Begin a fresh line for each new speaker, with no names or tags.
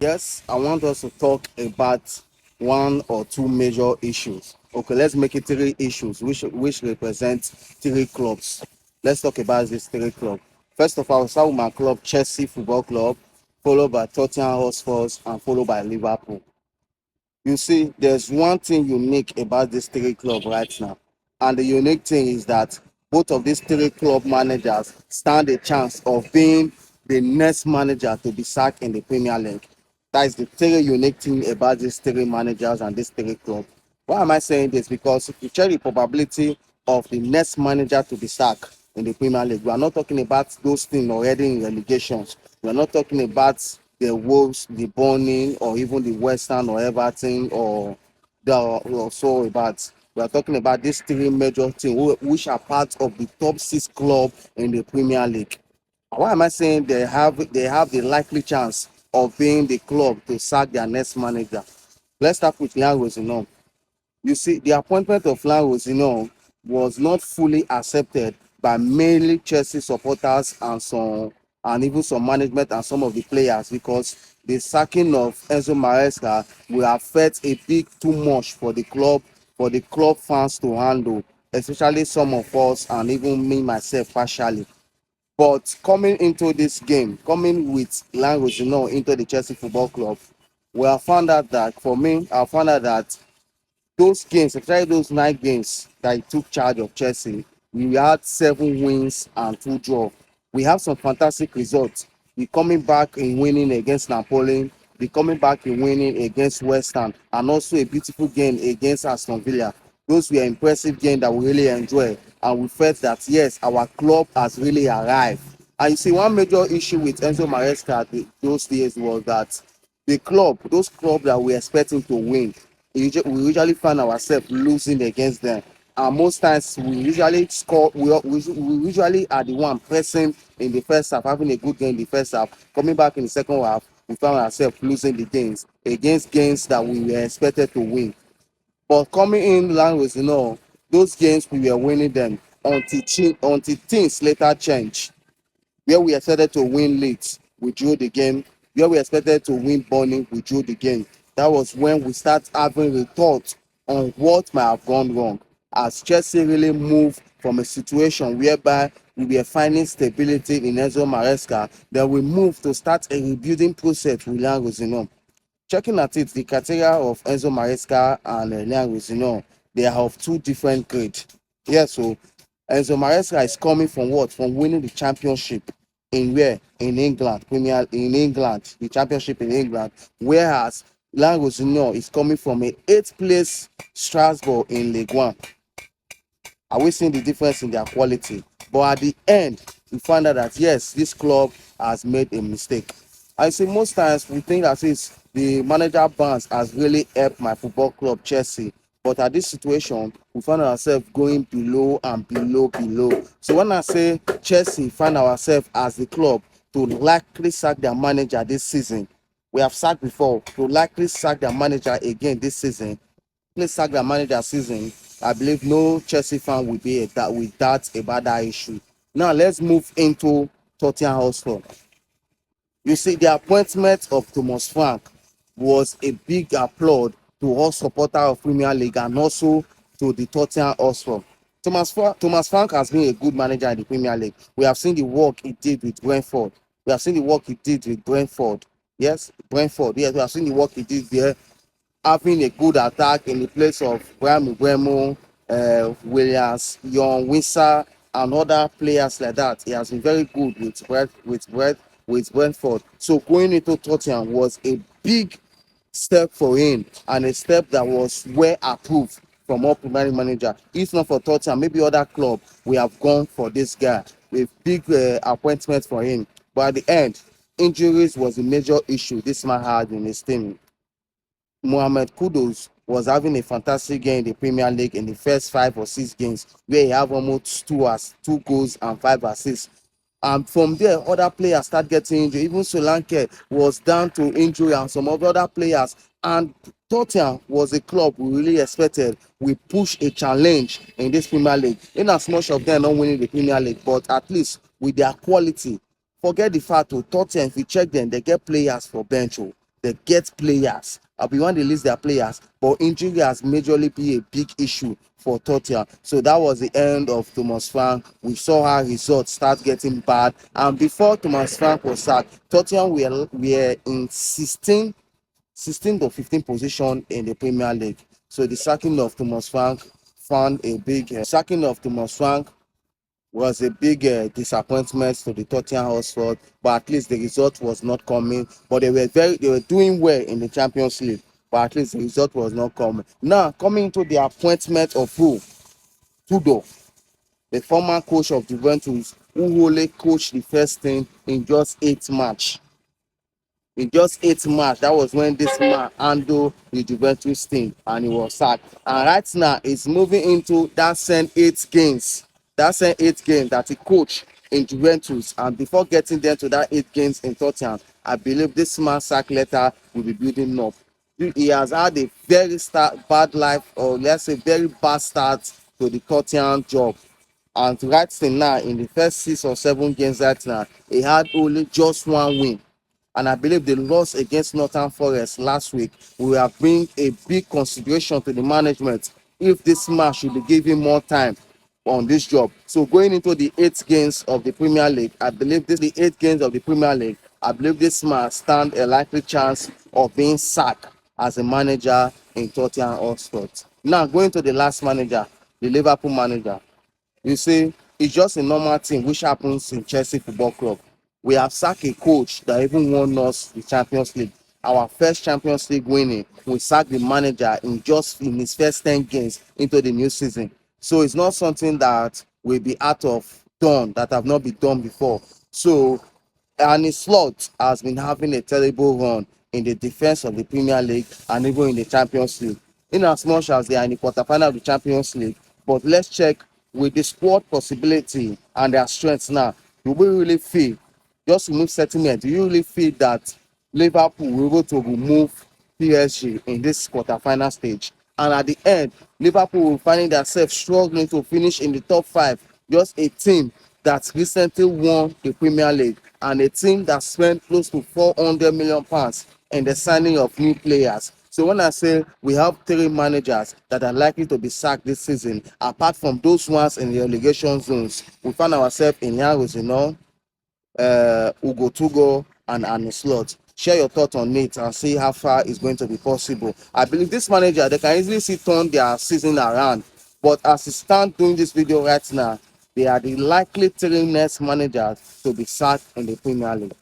Yes, I want us to talk about one or two major issues. Okay, let's make it three issues which represent three clubs. Let's talk about these three clubs. First of all, start with my club, Chelsea Football Club, followed by Tottenham Hotspur, and followed by Liverpool. You see, there's one thing unique about this three club right now. And the unique thing is that both of these three club managers stand a chance of being the next manager to be sacked in the Premier League. That is the three unique thing about these three managers and this three club. Why am I saying this? Because if you check the probability of the next manager to be sacked in the Premier League, we are not talking about those things already in relegations. We are not talking about the Wolves, the Burning, or even the Western or Everton or the or so about. We are talking about these three major teams which are part of the top six club in the Premier League. Why am I saying they have the likely chance of being the club to sack their next manager? Let's start with Liam Rosinante. You see, the appointment of Lan was not fully accepted by mainly Chelsea supporters and even some management and some of the players because the sacking of Enzo Maresca will affect a bit too much for the club fans to handle, especially some of us and even me myself partially. But coming into this game, coming with Lan into the Chelsea Football Club, we have found out that for me, I found out that those games, especially those 9 games that he took charge of Chelsea, we had 7 wins and 2 draws. We have some fantastic results. We coming back in winning against Napoli, we coming back in winning against West Ham, and also a beautiful game against Aston Villa. Those were impressive games that we really enjoyed, and we felt that yes, our club has really arrived. And you see, one major issue with Enzo Maresca those days was that those clubs that we expecting to win, we usually find ourselves losing against them. And most times we usually score, we usually are the one pressing in the first half, having a good game in the first half. Coming back in the second half, we found ourselves losing the games against games that we were expected to win. But coming in language, those games we were winning them until things later changed. Where we expected to win Leeds, we drew the game. Where we expected to win Burnley, we drew the game. That was when we start having a thought on what might have gone wrong. As Chelsea really moved from a situation whereby we were finding stability in Enzo Maresca, then we moved to start a rebuilding process with Liam Rosinante. Checking at it, the criteria of Enzo Maresca and Liam Rosinante, they are of two different grades. Yes, so Enzo Maresca is coming from what? From winning the championship in where? In England, in England, the championship in England. Whereas Liam Rosinante is coming from a 8th place Strasbourg in League One. Are we seeing the difference in their quality? But at the end, we find out that yes, this club has made a mistake. I say most times we think that is the manager bans has really helped my football club Chelsea. But at this situation, we find ourselves going below and below. So when I say Chelsea find ourselves as the club to likely sack their manager this season, we have sacked before, to likely sack their manager again this season, please sack their manager season, I believe no Chelsea fan will be with that about that issue. Now let's move into Tottenham Hotspur. You see, the appointment of Thomas Frank was a big applaud to all supporters of Premier League and also to the Tottenham Hotspur. Thomas Frank has been a good manager in the Premier League. We have seen the work he did with Brentford. We have seen the work he did with Brentford. Yes, Brentford. Yes, we have seen the work he did there, having a good attack in the place of Brahim Bremo, Williams, Young, Windsor, and other players like that. He has been very good with Brentford. So going into Tottenham was a big step for him and a step that was well approved from all Premier manager. If not for Tottenham, maybe other club we have gone for this guy with big appointment for him. But at the end, injuries was a major issue this man had in his team. Mohamed Kudus was having a fantastic game in the Premier League in the first 5 or 6 games, where he had almost 2 goals and 5 assists. And from there, other players start getting injured. Even Solanke was down to injury and some of the other players. And Tottenham was a club we really expected. We push a challenge in this Premier League. In as much of them not winning the Premier League, but at least with their quality. Forget the fact, Tottenham, if you check them, they get players for bench. they get players. We want to list their players, but injury has majorly been a big issue for Tottenham. So that was the end of Thomas Frank. We saw how results start getting bad, and before Thomas Frank was sacked, Tottenham were in 16th or 15th position in the Premier League. So the sacking of Thomas Frank found a big sacking of Thomas Frank was a big disappointment to the Tottenham Hotspur, but at least the result was not coming. But they were doing well in the Champions League, but at least the result was not coming. Now coming to the appointment of Tudor, the former coach of Juventus, who only coached the first team in just 8 matches. In just 8 matches, that was when this man handled the Juventus team and he was sacked. And right now, he's moving into that same 8 games. That same 8 games that he coached in Juventus. And before getting them to that 8 games in Tottenham, I believe this man's sack letter will be building up. He has had a very bad life, or let's say very bad start to the Tottenham job. And right now, in the first 6 or 7 games right now, he had only just one win. And I believe the loss against Northern Forest last week will have bring a big consideration to the management if this man should be given more time on this job. So going into the 8 games of the Premier League, I believe the 8 games of the Premier League, I believe this man stand a likely chance of being sacked as a manager in Tottenham Hotspur. Now going to the last manager, the Liverpool manager. You see, it's just a normal thing which happens in Chelsea Football Club. We have sacked a coach that even won us the Champions League. Our first Champions League winning, we sacked the manager in his first 10 games into the new season. So it's not something that will be out of done, that have not been done before. So Arne Slot has been having a terrible run in the defense of the Premier League and even in the Champions League. In as much as they are in the quarterfinal of the Champions League, but let's check with the squad possibility and their strengths now. Do we really feel, just to remove settlement, do you really feel that Liverpool will be able to remove PSG in this quarterfinal stage? And at the end, Liverpool will find themselves struggling to finish in the top 5. Just a team that recently won the Premier League and a team that spent close to £400 million in the signing of new players. So when I say we have 3 managers that are likely to be sacked this season, apart from those ones in the relegation zones, we find ourselves in Yarosino, Ugo Tugo, and Arne Slot. Share your thoughts on it and see how far it's going to be possible. I believe this manager, they can easily see turn their season around. But as it stands doing this video right now, they are the likely 3 next managers to be sacked in the Premier League.